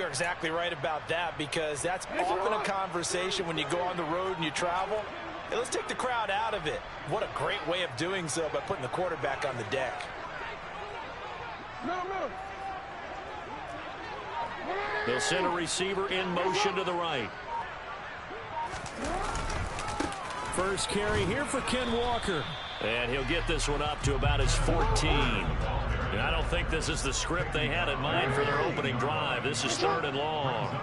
exactly right about that, because that's often a conversation when you go on the road and you travel. Hey, let's take the crowd out of it. What a great way of doing so by putting the quarterback on the deck. They'll send a receiver in motion to the right. First carry here for Ken Walker. And he'll get this one up to about his 14. And I don't think this is the script they had in mind for their opening drive. This is 3rd and long.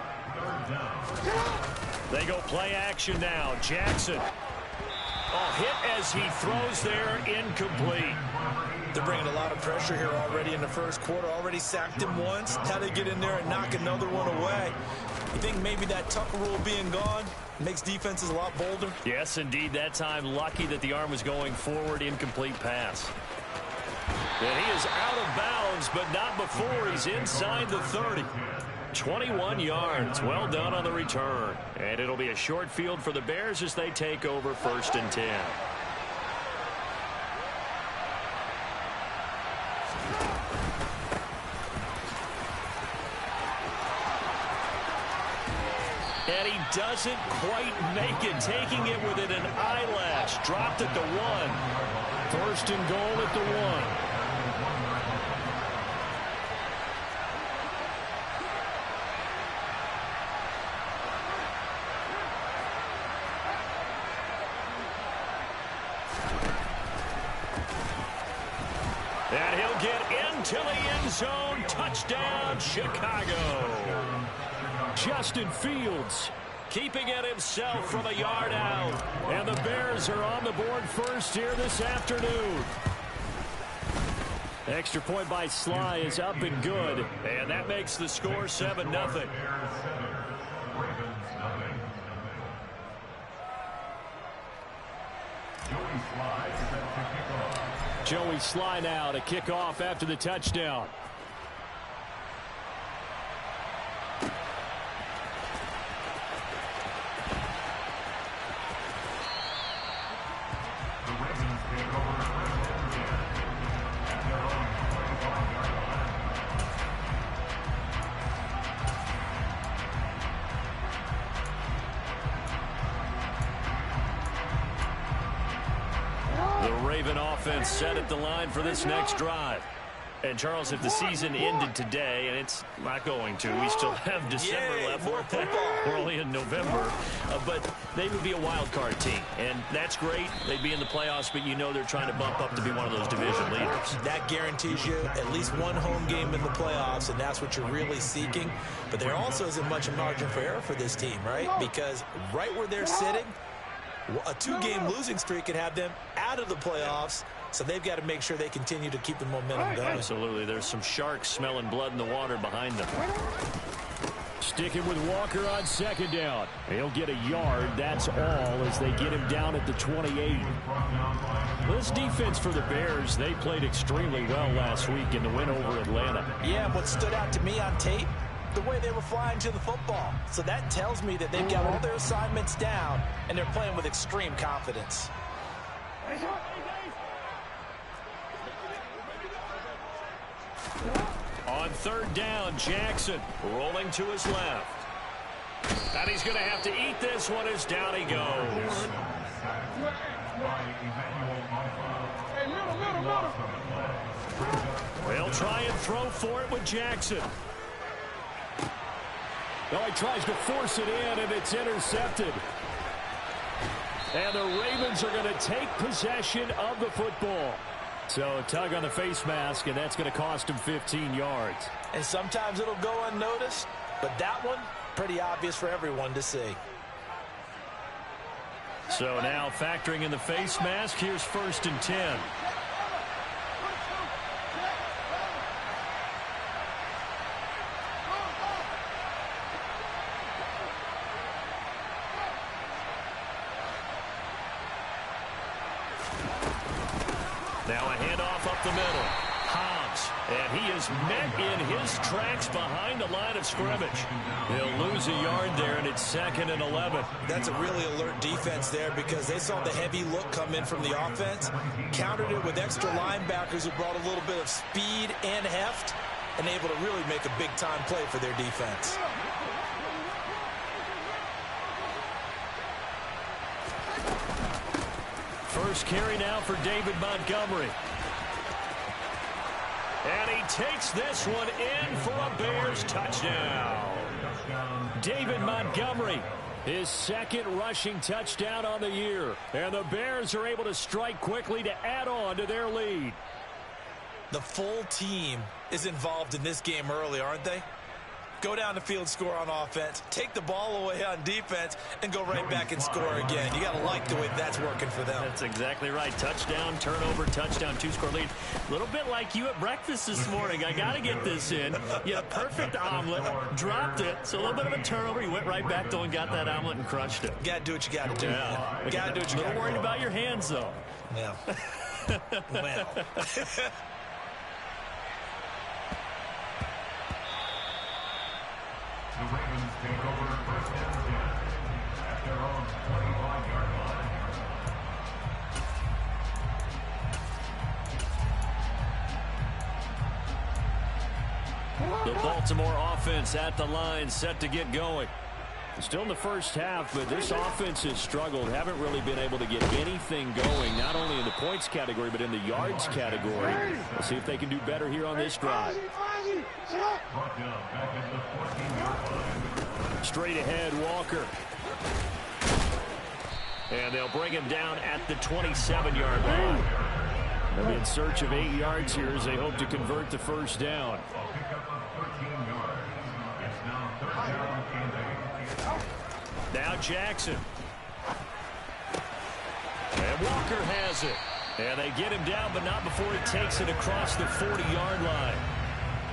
They go play action now. Jackson. Oh, hit as he throws there, incomplete. They're bringing a lot of pressure here already in the first quarter. Already sacked him once. How they get in there and knock another one away? You think maybe that Tucker rule being gone makes defenses a lot bolder? Yes, indeed. That time, lucky that the arm was going forward. Incomplete pass. And he is out of bounds, but not before he's inside the 30. 21 yards. Well done on the return. And it'll be a short field for the Bears as they take over 1st and 10. And he doesn't quite make it, taking it within an eyelash. Dropped at the 1. 1st and goal at the 1. And he'll get into the end zone. Touchdown, Chicago. Justin Fields keeping it himself from a yard out. And the Bears are on the board first here this afternoon. Extra point by Sly is up and good. And that makes the score 7-0. Joey Sly now to kick off after the touchdown. Offense set at the line for this next drive. And Charles, if the season ended today, and it's not going to, we still have December left. More football. We're only in November, but they would be a wild card team, and that's great. They'd be in the playoffs, but you know they're trying to bump up to be one of those division leaders. That guarantees you at least one home game in the playoffs, and that's what you're really seeking. But there also isn't much margin for error for this team, right? Because right where they're sitting, a 2-game losing streak could have them out of the playoffs, so they've got to make sure they continue to keep the momentum going. Absolutely. There's some sharks smelling blood in the water behind them. Sticking with Walker on 2nd down. He'll get a yard. That's all as they get him down at the 28. This defense for the Bears, they played extremely well last week in the win over Atlanta. Yeah, what stood out to me on tape, the way they were flying to the football. So that tells me that they've got all their assignments down, and they're playing with extreme confidence. On 3rd down, Jackson rolling to his left. And he's going to have to eat this one as down he goes. They'll try and throw for it with Jackson. No, he tries to force it in, and it's intercepted. And the Ravens are going to take possession of the football. So a tug on the face mask, and that's going to cost him 15 yards. And sometimes it'll go unnoticed, but that one, pretty obvious for everyone to see. So now factoring in the face mask, here's 1st and 10. Now a handoff up the middle. Hobbs, and he is met in his tracks behind the line of scrimmage. He'll lose a yard there, and it's 2nd and 11. That's a really alert defense there because they saw the heavy look come in from the offense, countered it with extra linebackers who brought a little bit of speed and heft, and able to really make a big-time play for their defense. First carry now for David Montgomery. And he takes this one in for a Bears touchdown. David Montgomery, his second rushing touchdown on the year. And the Bears are able to strike quickly to add on to their lead. The full team is involved in this game early, aren't they? Go down the field, score on offense, take the ball away on defense, and go right back and score again. You got to like the way that's working for them. That's exactly right. Touchdown, turnover, touchdown, two-score lead. A little bit like you at breakfast this morning. I got to get this in. You had a perfect omelet, dropped it, so a little bit of a turnover. You went right back, though, and got that omelet and crushed it. Got to do what you got to do. Yeah. Got to do what you got to do. A little worried about your hands, though. Yeah. Well. The Ravens take over first and 10 at their own 25-yard line. The Baltimore offense at the line, set to get going. Still in the first half, but this offense has struggled. Haven't really been able to get anything going, not only in the points category, but in the yards category. Let's see if they can do better here on this drive. Straight ahead, Walker. And they'll bring him down at the 27-yard line. They'll be in search of 8 yards here as they hope to convert the first down. Now Jackson. And Walker has it. And they get him down, but not before he takes it across the 40-yard line.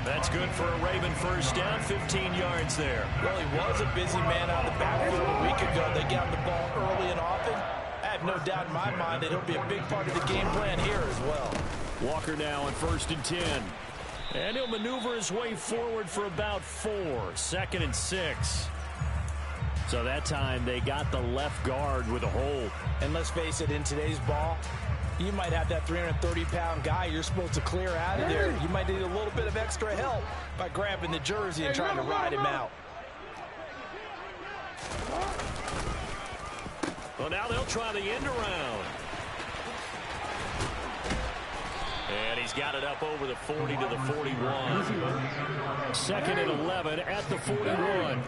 That's good for a Raven first down, 15 yards there. Well, he was a busy man out of the backfield a week ago. They got him the ball early and often. I have no doubt in my mind that he'll be a big part of the game plan here as well. Walker now on 1st and 10. And he'll maneuver his way forward for about 4. 2nd and 6. So that time they got the left guard with a hold. And let's face it, in today's ball, you might have that 330-pound guy you're supposed to clear out of there. You might need a little bit of extra help by grabbing the jersey and trying to ride him out. Well, now they'll try the end around. And he's got it up over the 40 to the 41. 2nd and 11 at the 41.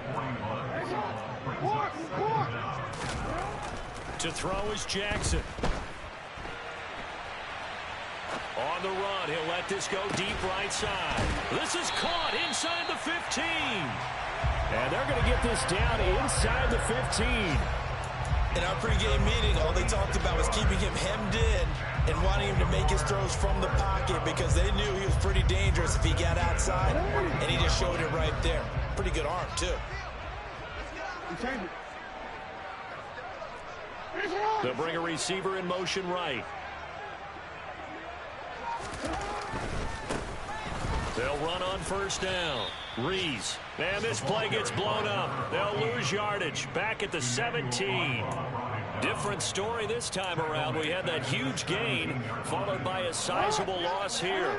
To throw is Jackson. On the run, he'll let this go deep right side. This is caught inside the 15. And they're going to get this down inside the 15. In our pregame meeting, all they talked about was keeping him hemmed in and wanting him to make his throws from the pocket because they knew he was pretty dangerous if he got outside, and he just showed it right there. Pretty good arm, too. They'll bring a receiver in motion right. They'll run on first down. Rees. And this play gets blown up. They'll lose yardage. Back at the 17. Different story this time around. We had that huge gain, followed by a sizable loss here.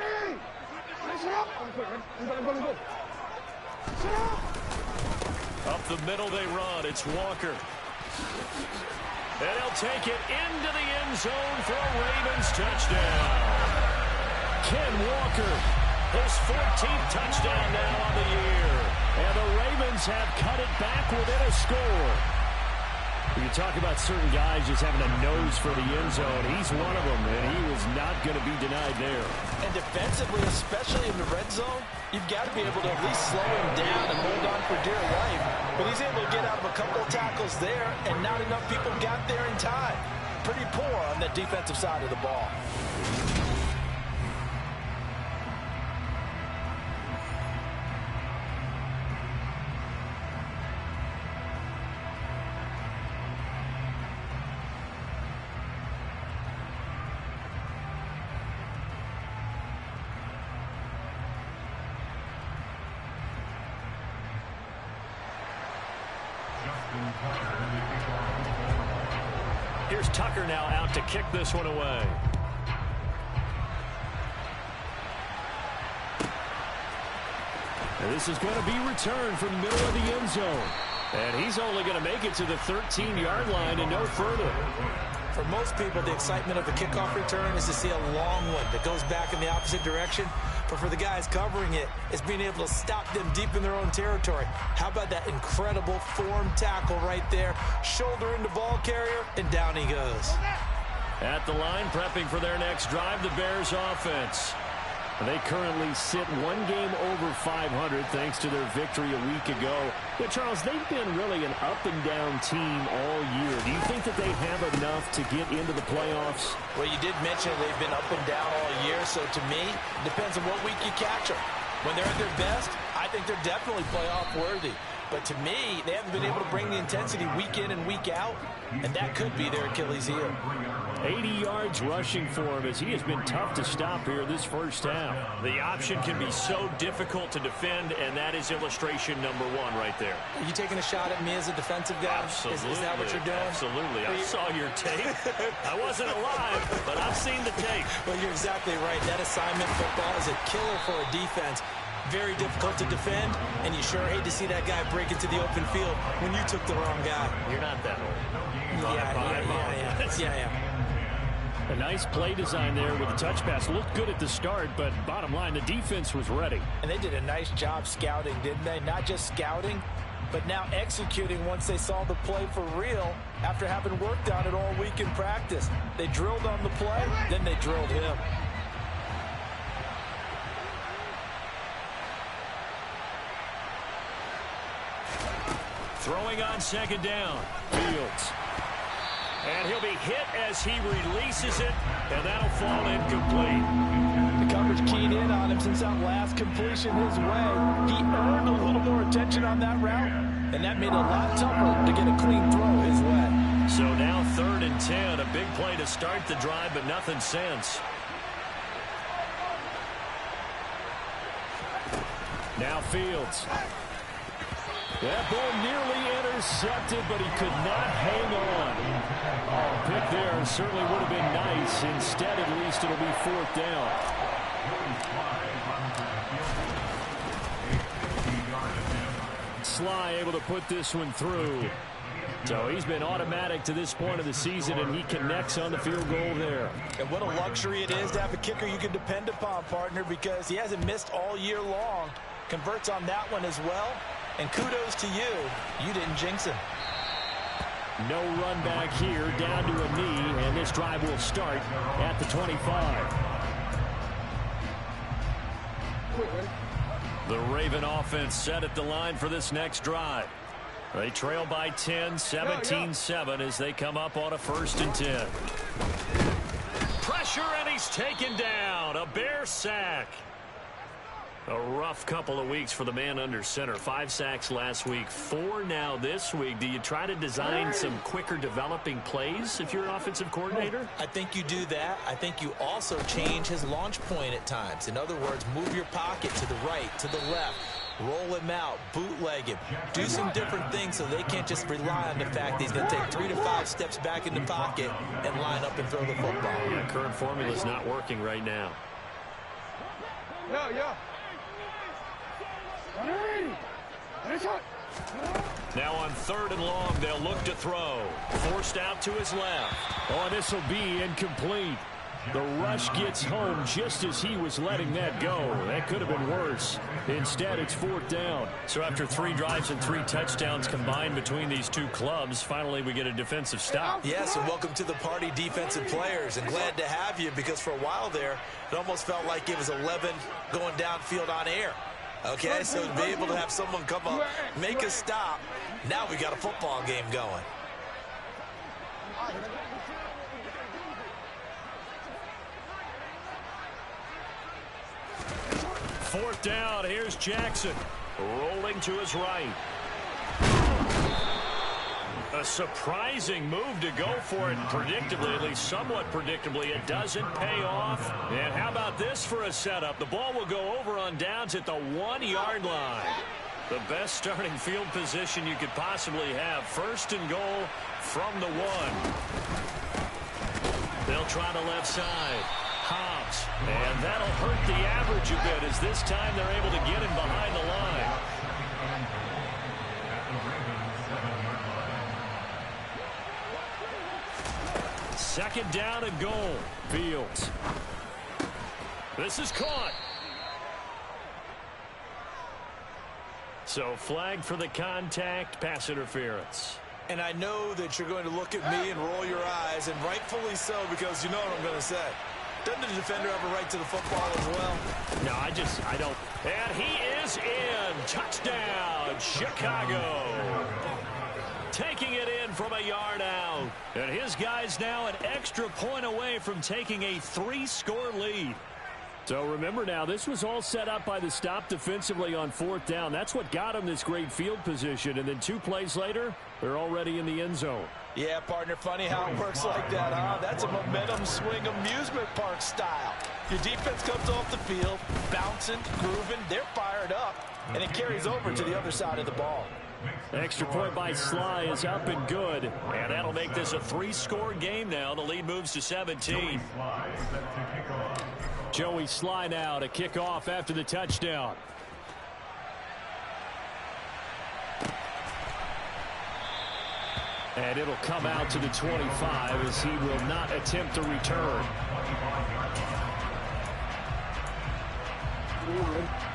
Up the middle they run. It's Walker. And he'll take it into the end zone for a Ravens touchdown. Ken Walker, his 14th touchdown now on the year. And the Ravens have cut it back within a score. You talk about certain guys just having a nose for the end zone. He's one of them, and he was not going to be denied there. And defensively, especially in the red zone, you've got to be able to at least slow him down and hold on for dear life. But he's able to get out of a couple of tackles there, and not enough people got there in time. Pretty poor on that defensive side of the ball. Here's Tucker now out to kick this one away. And this is going to be returned from the middle of the end zone. And he's only going to make it to the 13-yard line and no further. For most people, the excitement of a kickoff return is to see a long one that goes back in the opposite direction. But for the guys covering it, it's being able to stop them deep in their own territory. How about that incredible form tackle right there? Shoulder into ball carrier, and down he goes. At the line, prepping for their next drive, the Bears offense. They currently sit one game over 500 thanks to their victory a week ago. But, Charles, they've been really an up-and-down team all year. Do you think that they have enough to get into the playoffs? Well, you did mention they've been up and down all year, so to me, it depends on what week you catch them. When they're at their best, I think they're definitely playoff worthy. But to me, they haven't been able to bring the intensity week in and week out, and that could be their Achilles heel. 80 yards rushing for him as he has been tough to stop here this first half. The option can be so difficult to defend, and that is illustration number one right there. Are you taking a shot at me as a defensive guy? Absolutely. Is that what you're doing? Absolutely. I saw your tape. I wasn't alive, but I've seen the tape. Well, you're exactly right. That assignment football is a killer for a defense. Very difficult to defend, and you sure hate to see that guy break into the open field when you took the wrong guy. You're not that old. Yeah. A nice play design there with the touch pass. Looked good at the start, but bottom line, the defense was ready. And they did a nice job scouting, didn't they? Not just scouting, but now executing once they saw the play for real after having worked on it all week in practice. They drilled on the play, then they drilled him. Throwing on second down. Fields. And he'll be hit as he releases it, and that'll fall incomplete. The coverage keyed in on him since that last completion his way. He earned a little more attention on that route, and that made it a lot tougher to get a clean throw his way. So now 3rd and 10, a big play to start the drive, but nothing since. Now Fields. That ball nearly intercepted, but he could not hang on. Pick there certainly would have been nice. Instead, at least, it'll be 4th down. Sly able to put this one through. So he's been automatic to this point of the season, and he connects on the field goal there. And what a luxury it is to have a kicker you can depend upon, partner, because he hasn't missed all year long. Converts on that one as well. And kudos to you. You didn't jinx him. No run back here, down to a knee, and this drive will start at the 25. The Raven offense set at the line for this next drive. They trail by 10, 17-7 as they come up on a 1st and 10. Pressure, and he's taken down. A Bear sack. A rough couple of weeks for the man under center. 5 sacks last week, 4 now this week. Do you try to design some quicker developing plays if you're an offensive coordinator? I think you do that. I think you also change his launch point at times. In other words, move your pocket to the right, to the left. Roll him out, bootleg him. Do some different things so they can't just rely on the fact that he's going to take 3 to 5 steps back in the pocket and line up and throw the football. Yeah, current formula is not working right now. Now on 3rd and long, they'll look to throw. Forced out to his left. Oh, this will be incomplete. The rush gets home just as he was letting that go. That could have been worse. Instead, it's 4th down. So after 3 drives and 3 touchdowns combined between these two clubs, finally we get a defensive stop. Yes, and welcome to the party, defensive players. And glad to have you, because for a while there, it almost felt like it was 11 going downfield on air. Okay, so to be able to have someone come up, make a stop, now we got a football game going. Fourth down, here's Jackson. Rolling to his right. A surprising move to go for it predictably, at least somewhat predictably. It doesn't pay off. And how about this for a setup? The ball will go over on downs at the 1-yard line. The best starting field position you could possibly have. 1st and goal from the 1. They'll try the left side. Hobbs. And that'll hurt the average a bit as this time they're able to get him behind the line. Second down and goal. Fields. This is caught. So flag for the contact, pass interference. And I know that you're going to look at me and roll your eyes, and rightfully so, because you know what I'm going to say. Doesn't the defender have a right to the football as well? No, I don't. And he is in. Touchdown, Chicago. Taking it in from a yard out. And his guys now an extra point away from taking a 3-score lead. So remember now, this was all set up by the stop defensively on 4th down. That's what got him this great field position. And then 2 plays later, they're already in the end zone. Yeah, partner, funny how it works like that, huh? That's a momentum swing amusement park style. Your defense comes off the field, bouncing, grooving, they're fired up, and it carries over to the other side of the ball. Extra point by Sly is up and good. And that'll make this a 3-score game now. The lead moves to 17. Joey Sly now to kick off after the touchdown. And it'll come out to the 25 as he will not attempt to return.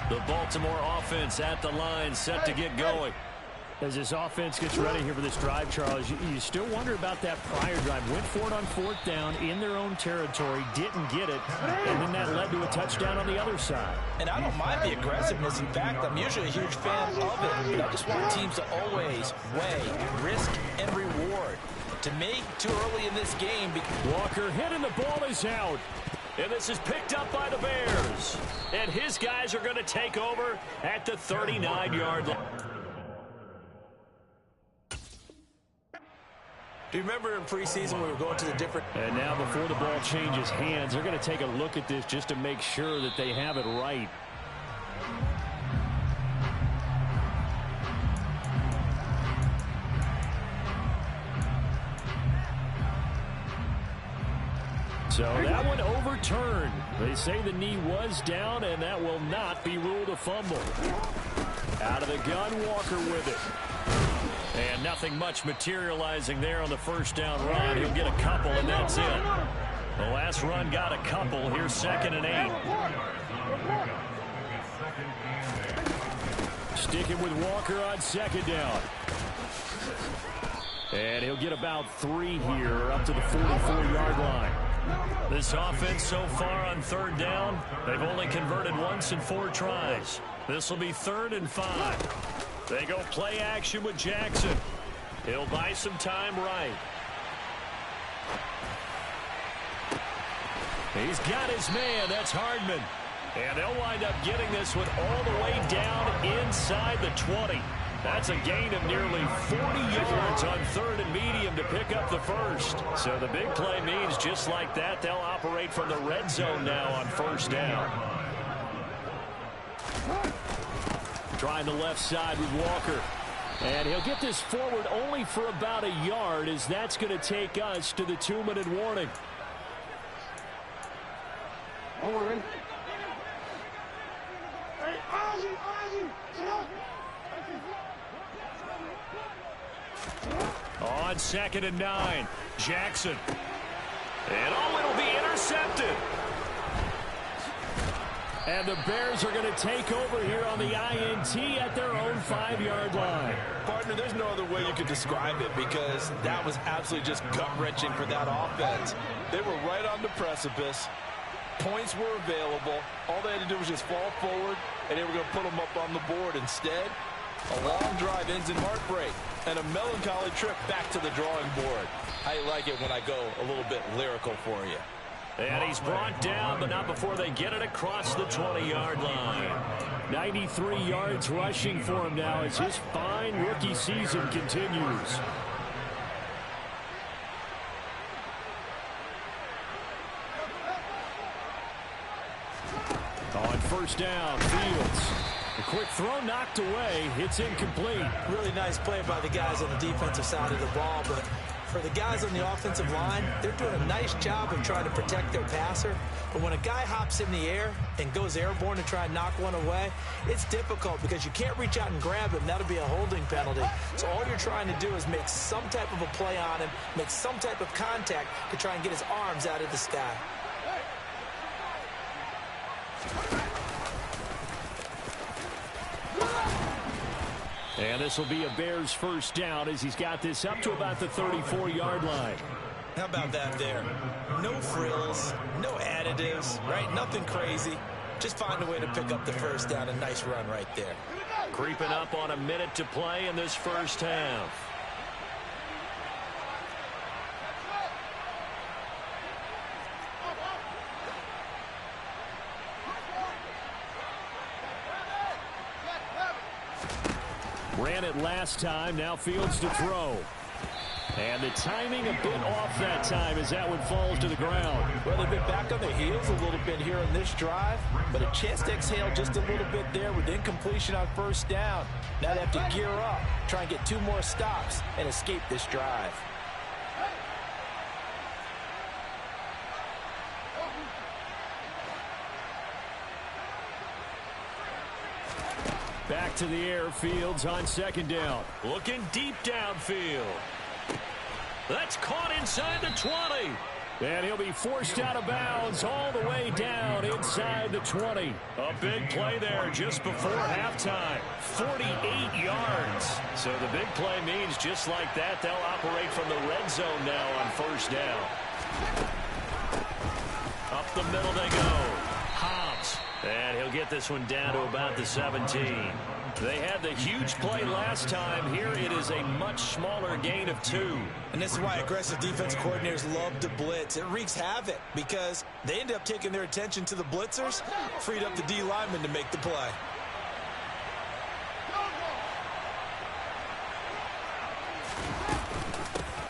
The Baltimore offense at the line, set to get going. As this offense gets ready here for this drive, Charles, you still wonder about that prior drive. Went for it on 4th down in their own territory, didn't get it, and then that led to a touchdown on the other side. And I don't mind the aggressiveness. In fact, I'm usually a huge fan of it, but I just want teams to always weigh risk and reward. To me, too early in this game. Walker hit and the ball is out. And this is picked up by the Bears. And his guys are going to take over at the 39-yard line. Do you remember in preseason we were going to the different... And now before the ball changes hands, they're going to take a look at this just to make sure that they have it right. So that one overturned. They say the knee was down, and that will not be ruled a fumble. Out of the gun, Walker with it. And nothing much materializing there on the first down run. He'll get a couple, and that's it. The last run got a couple. Here's 2nd and 8. Sticking with Walker on 2nd down. And he'll get about 3 here up to the 44-yard line. This offense so far on 3rd down, they've only converted once in 4 tries. This will be 3rd and 5. They go play action with Jackson. He'll buy some time right. He's got his man. That's Hardman. And they'll wind up getting this one all the way down inside the 20. That's a gain of nearly 40 yards on 3rd and medium to pick up the first. So the big play means just like that, they'll operate from the red zone now on 1st down. Trying the left side with Walker. And he'll get this forward only for about a yard, as that's going to take us to the 2-minute warning. On 2nd and 9, Jackson. And it'll be intercepted. And the Bears are going to take over here on the INT at their own 5-yard line. Partner, there's no other way you could describe it, because that was absolutely just gut-wrenching for that offense. They were right on the precipice. Points were available. All they had to do was just fall forward, and they were going to put them up on the board. Instead, a long drive ends in heartbreak and a melancholy trip back to the drawing board. I like it when I go a little bit lyrical for you. And he's brought down, but not before they get it across the 20-yard line. 93 yards rushing for him now as his fine rookie season continues. On 1st down, Fields. A quick throw knocked away. It's incomplete. Really nice play by the guys on the defensive side of the ball, but For the guys on the offensive line, they're doing a nice job of trying to protect their passer. But when a guy hops in the air and goes airborne to try and knock one away, it's difficult because you can't reach out and grab him. That'll be a holding penalty. So all you're trying to do is make some type of a play on him, make some type of contact to try and get his arms out of the sky. And this will be a Bears first down as he's got this up to about the 34-yard line. How about that there? No frills, no additives, right? Nothing crazy. Just find a way to pick up the first down. A nice run right there. Creeping up on a minute to play in this first half. Ran it last time, now Fields to throw. And the timing a bit off that time as that one falls to the ground. Well, they've been back on their heels a little bit here on this drive, but a chance to exhale just a little bit there with incompletion on first down. Now they have to gear up, try and get 2 more stops and escape this drive. Back to the air, Fields on second down. Looking deep downfield. That's caught inside the 20. And he'll be forced out of bounds all the way down inside the 20. A big play there just before halftime. 48 yards. So the big play means just like that, they'll operate from the red zone now on first down. Up the middle they go. Hobbs. And he'll get this one down to about the 17. They had the huge play last time. Here it is a much smaller gain of 2. And this is why aggressive defense coordinators love to blitz. It wreaks havoc because they end up taking their attention to the blitzers, freed up the D lineman to make the play.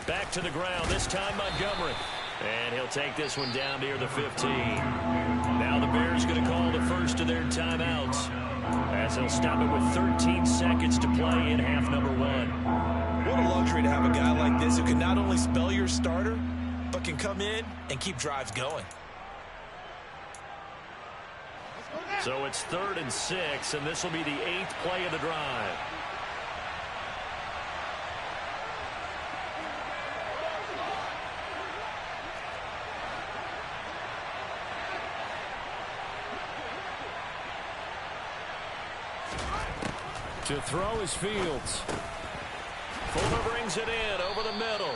Back to the ground, this time Montgomery. And he'll take this one down near the 15. Now the Bears going to call the first of their timeouts as they'll stop it with 13 seconds to play in half number 1. What a luxury to have a guy like this who can not only spell your starter, but can come in and keep drives going. So it's 3rd and 6, and this will be the 8th play of the drive. To throw is Fields. Fuller brings it in over the middle.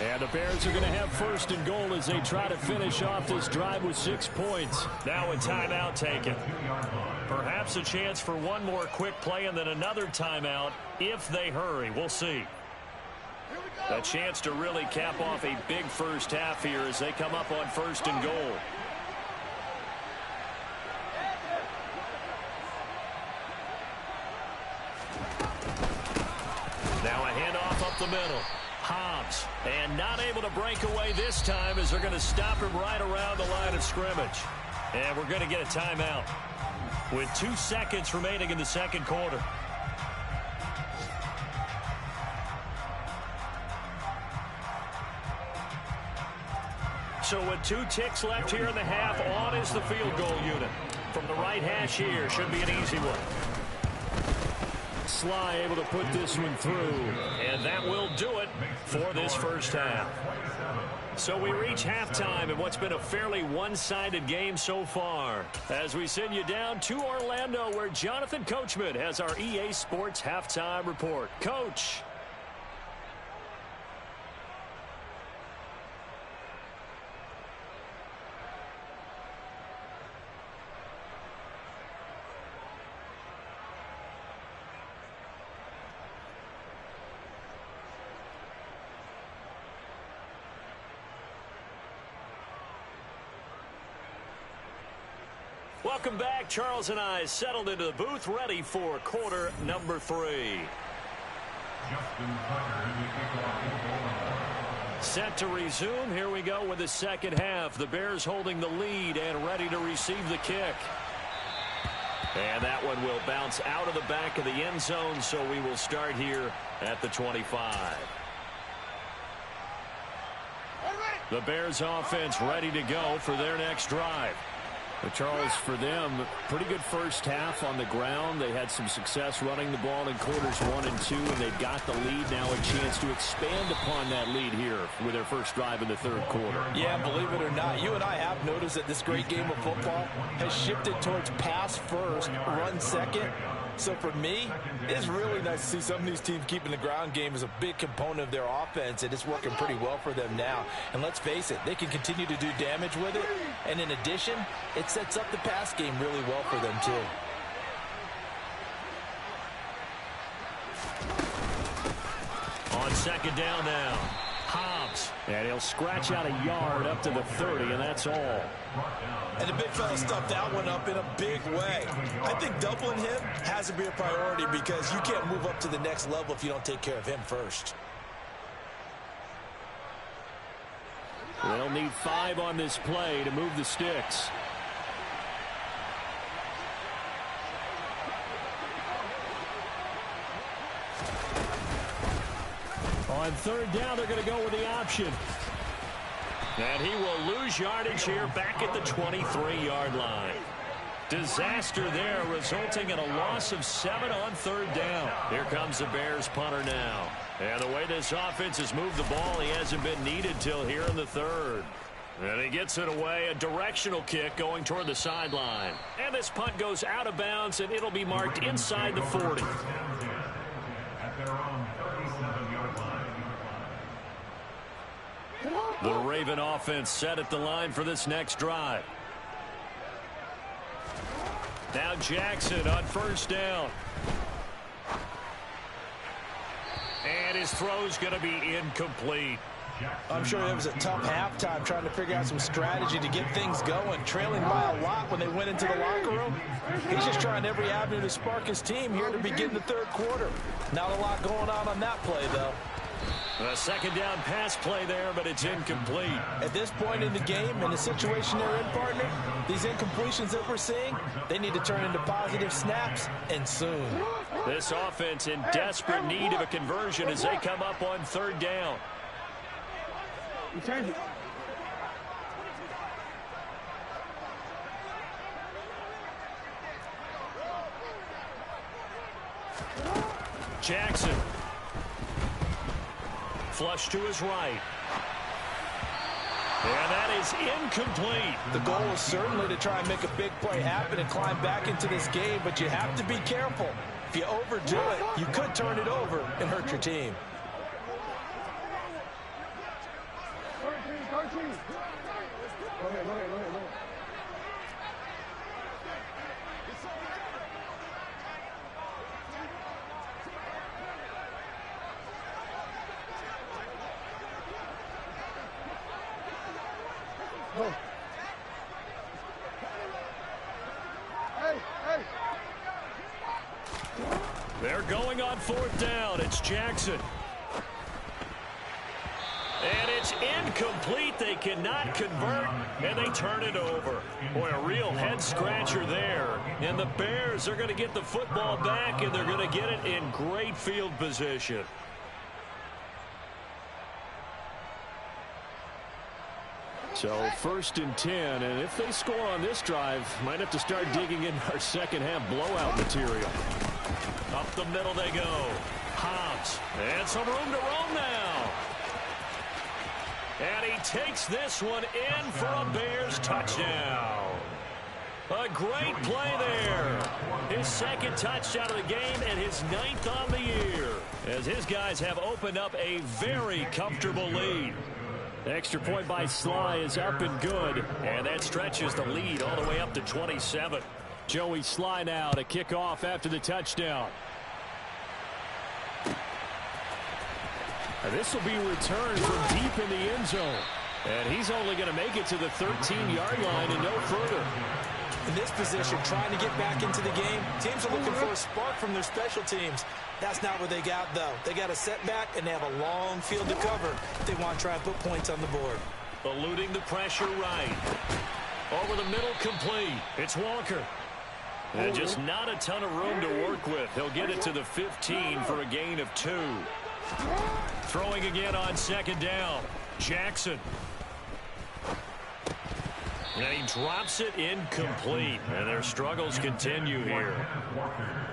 And the Bears are going to have 1st and goal as they try to finish off this drive with 6 points. Now a timeout taken. Perhaps a chance for one more quick play and then another timeout if they hurry. We'll see. A chance to really cap off a big first half here as they come up on 1st and goal. Now a handoff up the middle. Hobbs, and not able to break away this time as they're going to stop him right around the line of scrimmage. And we're going to get a timeout with 2 seconds remaining in the second quarter. So with 2 ticks left here in the half, on is the field goal unit. From the right hash here, should be an easy one. Sly able to put this one through, and that will do it for this first half. So we reach halftime in what's been a fairly one-sided game so far, as we send you down to Orlando, where Jonathan Coachman has our EA Sports halftime report. Coach. Welcome back. Charles and I settled into the booth, ready for quarter number 3. Set to resume. Here we go with the second half. The Bears holding the lead and ready to receive the kick. And that one will bounce out of the back of the end zone, so we will start here at the 25. The Bears offense ready to go for their next drive. But Charles, for them, pretty good first half on the ground. They had some success running the ball in quarters 1 and 2, and they've got the lead. Now a chance to expand upon that lead here with their first drive in the third quarter. Yeah, believe it or not, you and I have noticed that this great game of football has shifted towards pass first, run second. So for me, it's really nice to see some of these teams keeping the ground game as a big component of their offense, and it's working pretty well for them now. And let's face it, they can continue to do damage with it. And in addition, it sets up the pass game really well for them too. On second down now, Hobbs. And he'll scratch out a yard up to the 30, and that's all. And the big fella stuffed that one up in a big way. I think doubling him has to be a priority because you can't move up to the next level if you don't take care of him first. They'll need 5 on this play to move the sticks. On third down, they're going to go with the option. And he will lose yardage here back at the 23-yard line. Disaster there, resulting in a loss of 7 on third down. Here comes the Bears punter now. And the way this offense has moved the ball, he hasn't been needed till here in the third. And he gets it away, a directional kick going toward the sideline. And this punt goes out of bounds, and it'll be marked inside the 40. At their own 37-yard line. The Raven offense set at the line for this next drive. Now Jackson on first down. And his throw's going to be incomplete. I'm sure it was a tough halftime trying to figure out some strategy to get things going. Trailing by a lot when they went into the locker room. He's just trying every avenue to spark his team here to begin the third quarter. Not a lot going on that play, though. A second down pass play there, but it's incomplete. At this point in the game, in the situation they're in, partner, these incompletions that we're seeing, they need to turn into positive snaps, and soon. This offense in desperate need of a conversion as they come up on third down. Jackson. Flush to his right. And that is incomplete. The goal is certainly to try and make a big play happen and climb back into this game, but you have to be careful. If you overdo it, you could turn it over and hurt your team. They're going on fourth down. It's Jackson. And it's incomplete. They cannot convert, and they turn it over. Boy, a real head-scratcher there. And the Bears are going to get the football back, and they're going to get it in great field position. So first and 10, and if they score on this drive, might have to start digging in our second-half blowout material. Up the middle they go. Hobbs, and some room to roam now. And he takes this one in for a Bears touchdown. A great play there. His second touchdown of the game and his 9th on the year, as his guys have opened up a very comfortable lead. Extra point by Sly is up and good, and that stretches the lead all the way up to 27. Joey Sly now to kick off after the touchdown. This will be returned from deep in the end zone. And he's only going to make it to the 13-yard line and no further. In this position, trying to get back into the game, teams are looking for a spark from their special teams. That's not what they got, though. They got a setback, and they have a long field to cover if they want to try and put points on the board. Eluding the pressure right. Over the middle, complete. It's Walker. And just not a ton of room to work with. He'll get it to the 15 for a gain of 2. Throwing again on second down. Jackson. And he drops it incomplete. And their struggles continue here.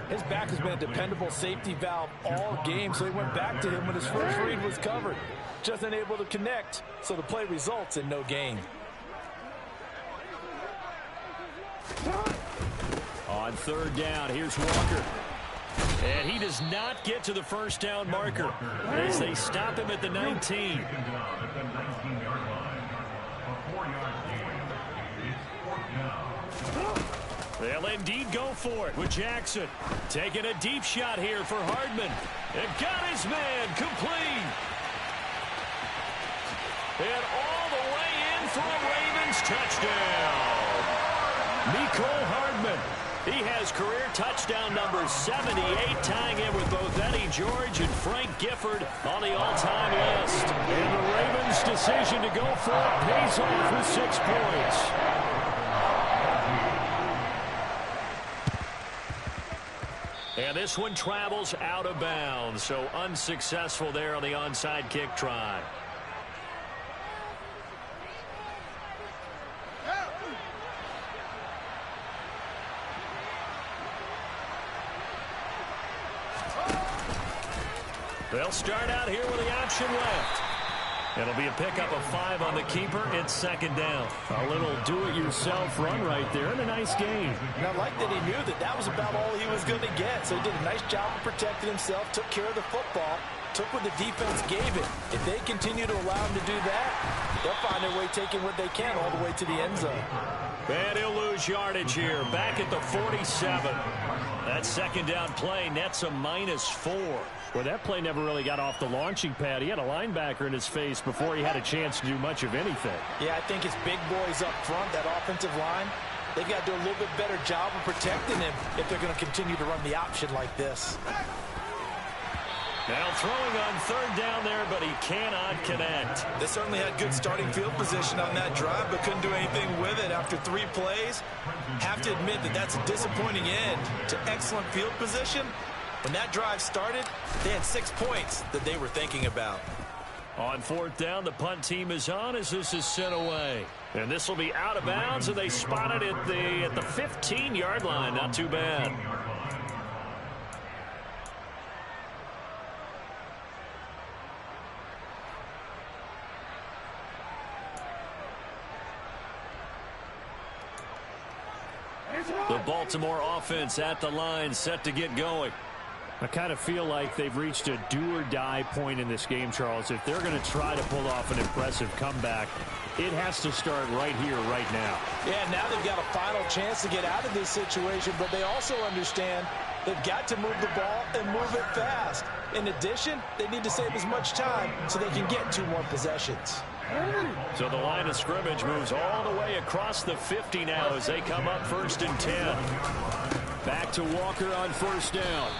His back has been a dependable safety valve all game, so he went back to him when his first read was covered. Just unable to connect, so the play results in no gain. On third down, here's Walker. And he does not get to the first down marker as they stop him at the 19. They'll indeed go for it with Jackson. Taking a deep shot here for Hardman. And got his man complete. And all the way in for a Ravens touchdown. Mecole Hardman. He has career touchdown number 78, tying in with both Eddie George and Frank Gifford on the all-time list. And the Ravens' decision to go for it pays off with 6 points. And this one travels out of bounds, so unsuccessful there on the onside kick try. They'll start out here with the option left. It'll be a pickup of 5 on the keeper. It's second down. A little do-it-yourself run right there and a nice gain. And I like that he knew that that was about all he was going to get. So he did a nice job of protecting himself, took care of the football, took what the defense gave him. If they continue to allow him to do that, they'll find their way taking what they can all the way to the end zone. And he'll lose yardage here, back at the 47. That second down play nets a -4. Well, that play never really got off the launching pad. He had a linebacker in his face before he had a chance to do much of anything. Yeah, I think his big boys up front, that offensive line, they've got to do a little bit better job of protecting him if they're going to continue to run the option like this. Now throwing on third down there, but he cannot connect. They certainly had good starting field position on that drive, but couldn't do anything with it after 3 plays. Have to admit that that's a disappointing end to excellent field position. When that drive started, they had 6 points that they were thinking about. On fourth down, the punt team is on as this is sent away. And this will be out of bounds, and they spot it at the 15-yard line. Not too bad. The Baltimore offense at the line, set to get going. I kind of feel like they've reached a do-or-die point in this game, Charles. If they're going to try to pull off an impressive comeback, it has to start right here, right now. Yeah, now they've got a final chance to get out of this situation, but they also understand they've got to move the ball and move it fast. In addition, they need to save as much time so they can get 2 more possessions. So the line of scrimmage moves all the way across the 50 now as they come up 1st and 10. Back to Walker on first down.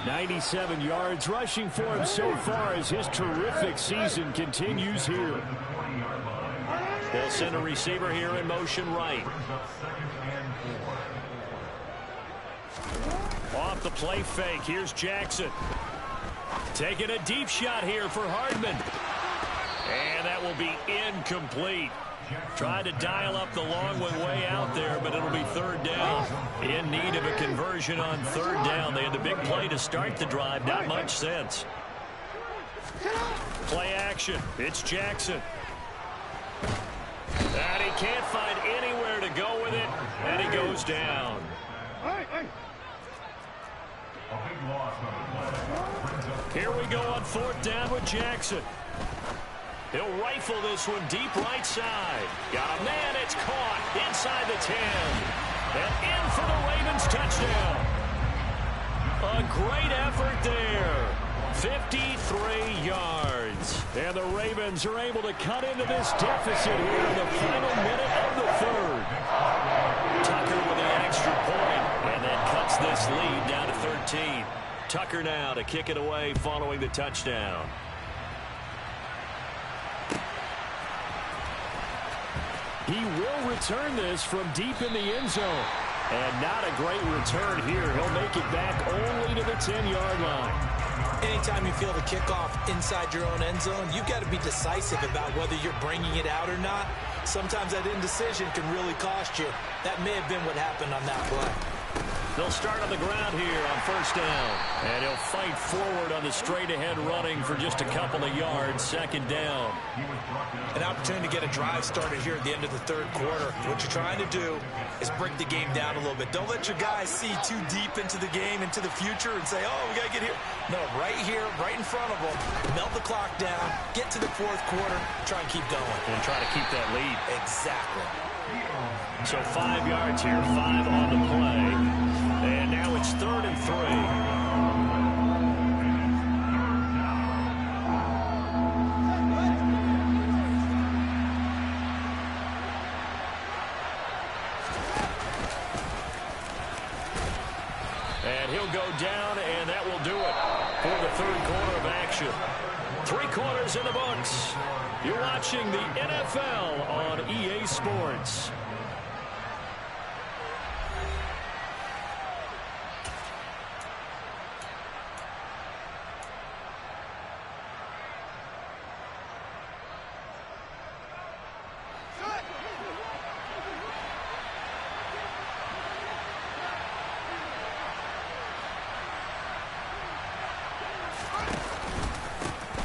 97 yards rushing for him so far as his terrific season continues here. They'll send a receiver here in motion right. Off the play fake, here's Jackson. Taking a deep shot here for Hardman. And that will be incomplete. Tried to dial up the long one way out there, but it'll be third down. In need of a conversion on third down. They had the big play to start the drive. Not much sense. Play action. It's Jackson. And he can't find anywhere to go with it, and he goes down. Here we go on fourth down with Jackson. He'll rifle this one deep right side. Got a man, it's caught inside the 10. And in for the Ravens touchdown. A great effort there. 53 yards. And the Ravens are able to cut into this deficit here in the final minute of the third. Tucker with an extra point, and that cuts this lead down to 13. Tucker now to kick it away following the touchdown. He will return this from deep in the end zone. And not a great return here. He'll make it back only to the 10-yard line. Anytime you feel the kickoff inside your own end zone, you've got to be decisive about whether you're bringing it out or not. sometimes that indecision can really cost you. That may have been what happened on that play. They'll start on the ground here on first down. And he'll fight forward on the straight-ahead running for just a couple of yards. Second down. An opportunity to get a drive started here at the end of the third quarter. What you're trying to do is break the game down a little bit. Don't let your guys see too deep into the game, into the future, and say, oh, we got to get here. No, right here, right in front of them. Melt the clock down, get to the fourth quarter, try and keep going. And try to keep that lead. Exactly. So 5 yards here, 5 on the play. And now it's 3rd and 3. And he'll go down, and that will do it for the third quarter of action. 3 quarters in the books. You're watching the NFL on EA Sports.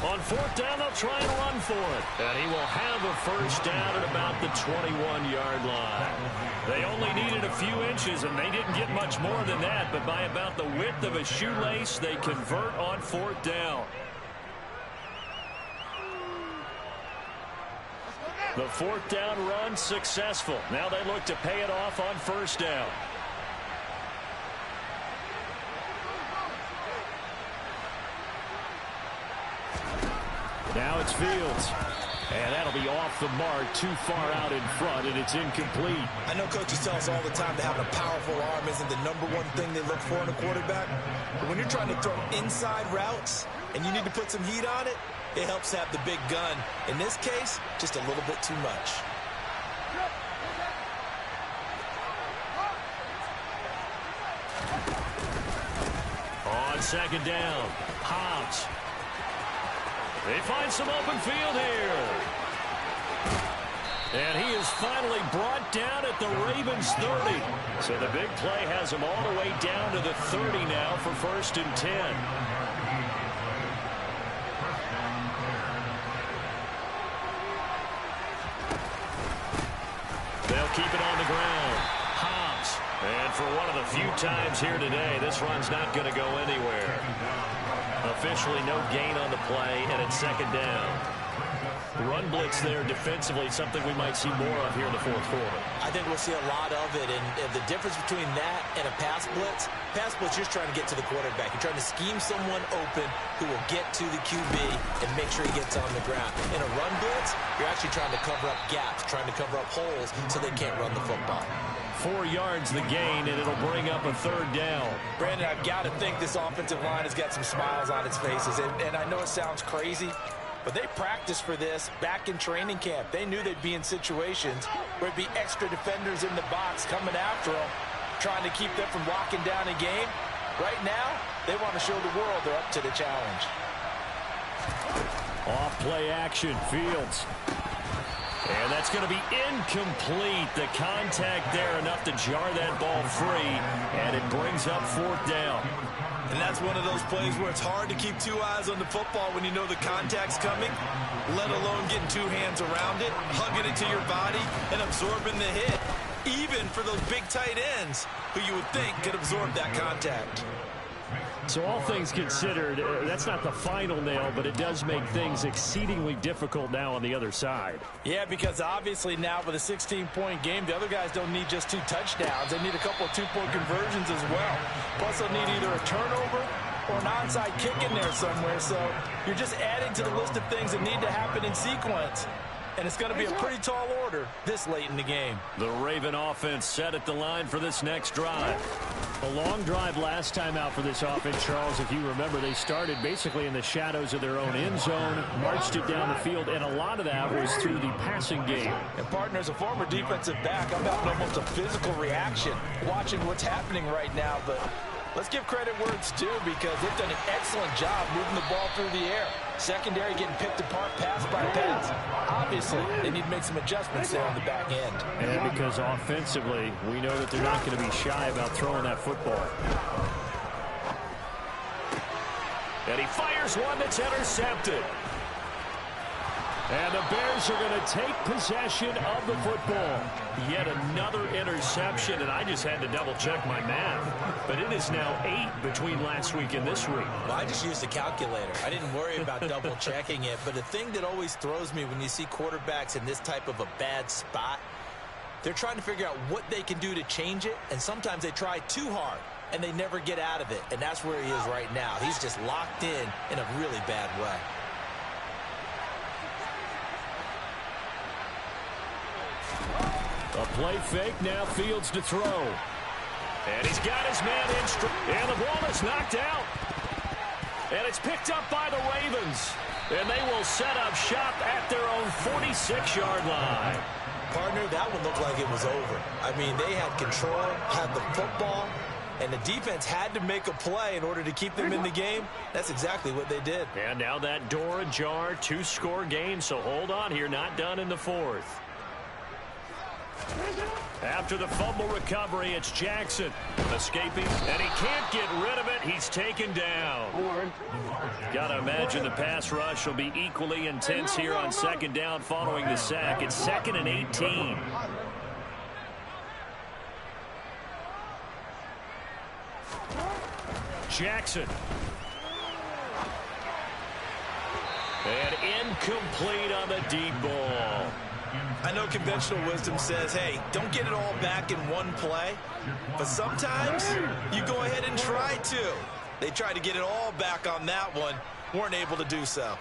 On 4th down, they'll try and run for it. And he will have a first down at about the 21-yard line. They only needed a few inches, and they didn't get much more than that. But by about the width of a shoelace, they convert on 4th down. The 4th down run successful. Now they look to pay it off on first down. Now it's Fields. And that'll be off the mark, too far out in front, and it's incomplete. I know coaches tell us all the time that having a powerful arm isn't the #1 thing they look for in a quarterback. But when you're trying to throw inside routes and you need to put some heat on it, it helps have the big gun. In this case, just a little bit too much. On second down, Hobbs. They find some open field here. And he is finally brought down at the Ravens 30. So the big play has him all the way down to the 30 now for 1st and 10. They'll keep it on the ground. Hobbs. And for one of the few times here today, this run's not going to go anywhere. Officially no gain on the play, and it's second down. Run blitz there defensively, something we might see more of here in the fourth quarter. I think we'll see a lot of it, and the difference between that and a pass blitz, you're just trying to get to the quarterback. You're trying to scheme someone open who will get to the QB and make sure he gets on the ground. In a run blitz, you're actually trying to cover up gaps, trying to cover up holes so they can't run the football. 4 yards the gain, and it'll bring up a 3rd down. Brandon, I've got to think this offensive line has got some smiles on its faces. And I know it sounds crazy, but they practiced for this back in training camp. They knew they'd be in situations where it'd be extra defenders in the box coming after them, trying to keep them from locking down a game. Right now, they want to show the world they're up to the challenge. Off play action, Fields. And that's going to be incomplete. The contact there enough to jar that ball free, and it brings up 4th down. And that's one of those plays where it's hard to keep 2 eyes on the football when you know the contact's coming, let alone getting 2 hands around it, hugging it to your body, and absorbing the hit, even for those big tight ends who you would think could absorb that contact. So all things considered, that's not the final nail, but it does make things exceedingly difficult now on the other side. Yeah, because obviously now with a 16-point game, the other guys don't need just 2 touchdowns. They need a couple of 2-point conversions as well. Plus, they'll need either a turnover or an onside kick in there somewhere. So you're just adding to the list of things that need to happen in sequence. And it's going to be a pretty tall order this late in the game. The Raven offense set at the line for this next drive. A long drive last time out for this offense, Charles. If you remember, they started basically in the shadows of their own end zone, marched it down the field, and a lot of that was through the passing game. And, partner, as a former defensive back, I'm having almost a physical reaction watching what's happening right now. But Let's give credit where it's due because they've done an excellent job moving the ball through the air. Secondary getting picked apart pass by pass. Obviously, they need to make some adjustments there on the back end. And because offensively, we know that they're not going to be shy about throwing that football. And he fires one that's intercepted. And the Bears are going to take possession of the football. Yet another interception, and I just had to double-check my math. But it is now 8 between last week and this week. Well, I just used a calculator. I didn't worry about double-checking it. But the thing that always throws me when you see quarterbacks in this type of a bad spot, they're trying to figure out what they can do to change it, and sometimes they try too hard, and they never get out of it. And that's where he is right now. He's just locked in a really bad way. A play fake, now Fields to throw. And he's got his man in. And the ball is knocked out. And it's picked up by the Ravens. And they will set up shop at their own 46-yard line. Partner, that one looked like it was over. I mean, they had control, had the football, and the defense had to make a play in order to keep them in the game. That's exactly what they did. And now that door ajar, 2-score game. So hold on here, not done in the fourth. After the fumble recovery, it's Jackson escaping, and he can't get rid of it. He's taken down. Got to imagine the pass rush will be equally intense here on second down following the sack. It's 2nd and 18. Jackson. And incomplete on the deep ball. I know conventional wisdom says, hey, don't get it all back in one play. But sometimes you go ahead and try to. They tried to get it all back on that one. Weren't able to do so.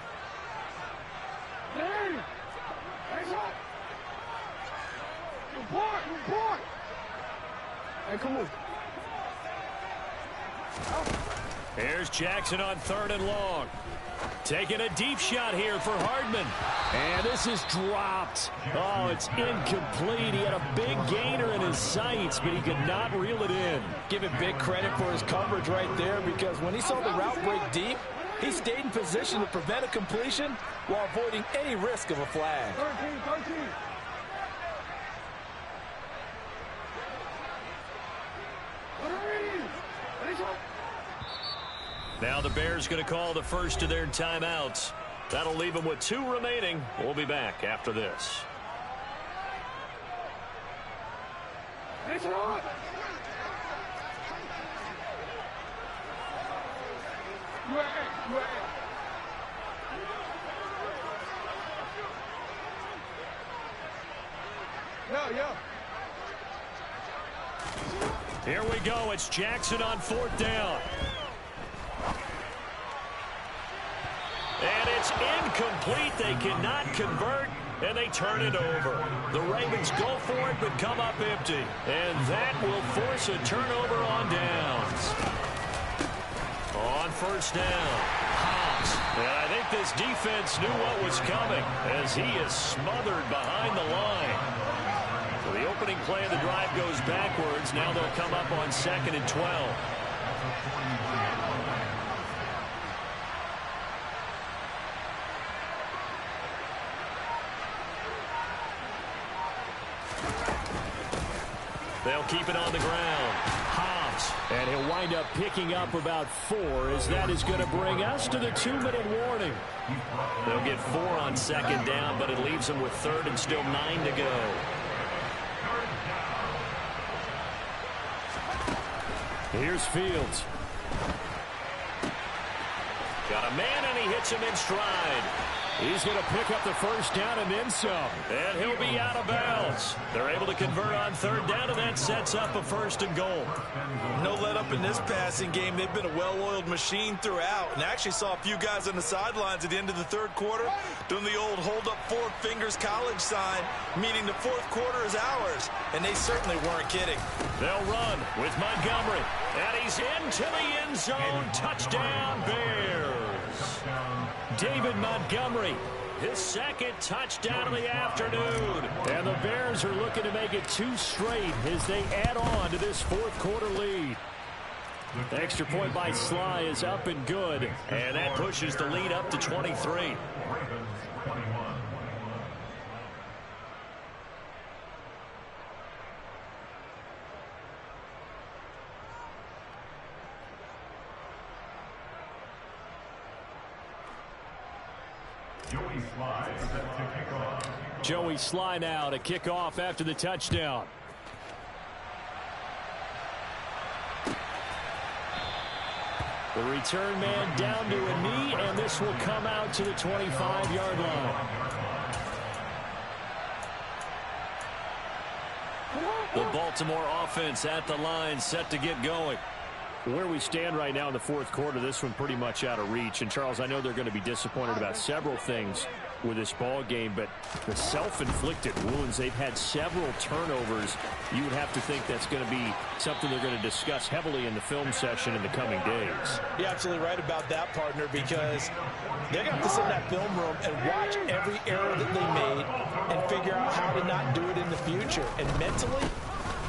Hey, come on. Here's Jackson on 3rd and long. Taking a deep shot here for Hardman. And this is dropped. Oh, it's incomplete. He had a big gainer in his sights, but he could not reel it in. Give him big credit for his coverage right there because when he saw the route break deep, he stayed in position to prevent a completion while avoiding any risk of a flag. 13. Now the Bears going to call the first of their timeouts. That'll leave them with 2 remaining. We'll be back after this. Here we go. It's Jackson on 4th down. And it's incomplete. They cannot convert, and they turn it over. The Ravens go for it, but come up empty. And that will force a turnover on downs. On 1st down, Hobbs. And I think this defense knew what was coming as he is smothered behind the line. So the opening play of the drive goes backwards. Now they'll come up on 2nd and 12. They'll keep it on the ground. Hobbs. And he'll wind up picking up about 4 as that is going to bring us to the 2-minute warning. They'll get 4 on 2nd down, but it leaves them with 3rd and still 9 to go. Here's Fields. Got a man, and he hits him in stride. He's going to pick up the 1st down and then some. And he'll be out of bounds. They're able to convert on 3rd down, and that sets up a 1st and goal. No let up in this passing game. They've been a well-oiled machine throughout. And I actually saw a few guys on the sidelines at the end of the 3rd quarter doing the old hold up 4 fingers college sign, meaning the 4th quarter is ours. And they certainly weren't kidding. They'll run with Montgomery. And he's into the end zone. Touchdown, Bears. David Montgomery, his 2nd touchdown of the afternoon. And the Bears are looking to make it 2 straight as they add on to this 4th quarter lead. The extra point by Sly is up and good. And that pushes the lead up to 23. Ravens 21. Joey Sly set to kick off. Joey Sly now to kick off after the touchdown. The return man down to a knee, and this will come out to the 25-yard line. The Baltimore offense at the line, set to get going. Where we stand right now in the fourth quarter, this one pretty much out of reach. And, Charles, I know they're going to be disappointed about several things with this ball game, but the self-inflicted wounds, they've had several turnovers. You would have to think that's going to be something they're going to discuss heavily in the film session in the coming days. You're absolutely right about that, partner, because they're going to have to sit in that film room and watch every error that they made and figure out how to not do it in the future. And mentally,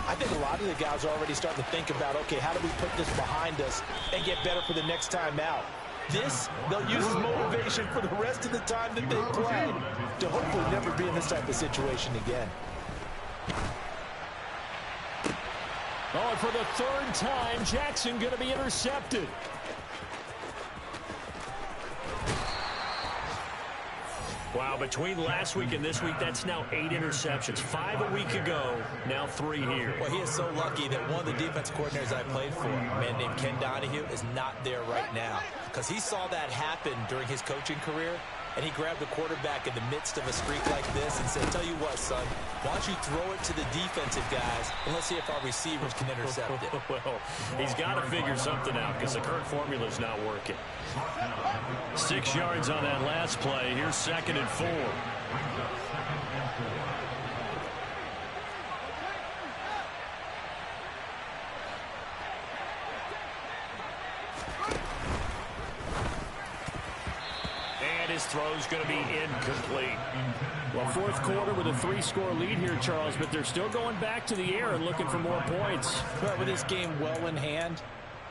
I think a lot of the guys are already starting to think about, okay, how do we put this behind us and get better for the next time out? This, they'll use as motivation for the rest of the time that they play to hopefully never be in this type of situation again. Oh, and for the third time, Jackson going to be intercepted. Wow, between last week and this week, that's now 8 interceptions. 5 a week ago, now 3 here. Well, he is so lucky that one of the defense coordinators I played for, a man named Ken Donahue, is not there right now. Because he saw that happen during his coaching career, and he grabbed the quarterback in the midst of a streak like this and said, tell you what, son, why don't you throw it to the defensive guys, and let's see if our receivers can intercept it. Well, he's got to figure something out because the current formula's not working. 6 yards on that last play. Here's 2nd and 4. And his throw's going to be incomplete. Well, fourth quarter with a 3-score lead here, Charles, but they're still going back to the air and looking for more points. But with this game well in hand,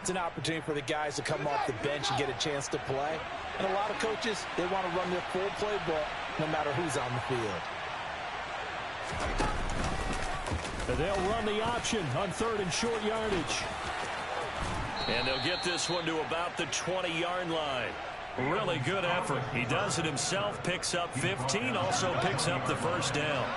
it's an opportunity for the guys to come off the bench and get a chance to play. And a lot of coaches, they want to run their full playbook no matter who's on the field. And they'll run the option on 3rd and short yardage. And they'll get this one to about the 20-yard line. Really good effort. He does it himself, picks up 15, also picks up the first down.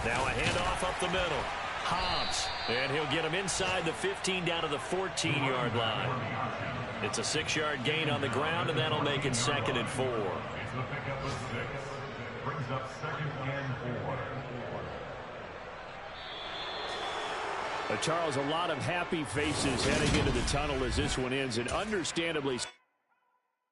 Now a handoff up the middle. Hobbs, and he'll get him inside the 15 down to the 14-yard line. It's a 6-yard gain on the ground, and that'll make it 2nd and 4. It's the pickup of 6. Brings up 2nd and 4. Charles, a lot of happy faces heading into the tunnel as this one ends, and understandably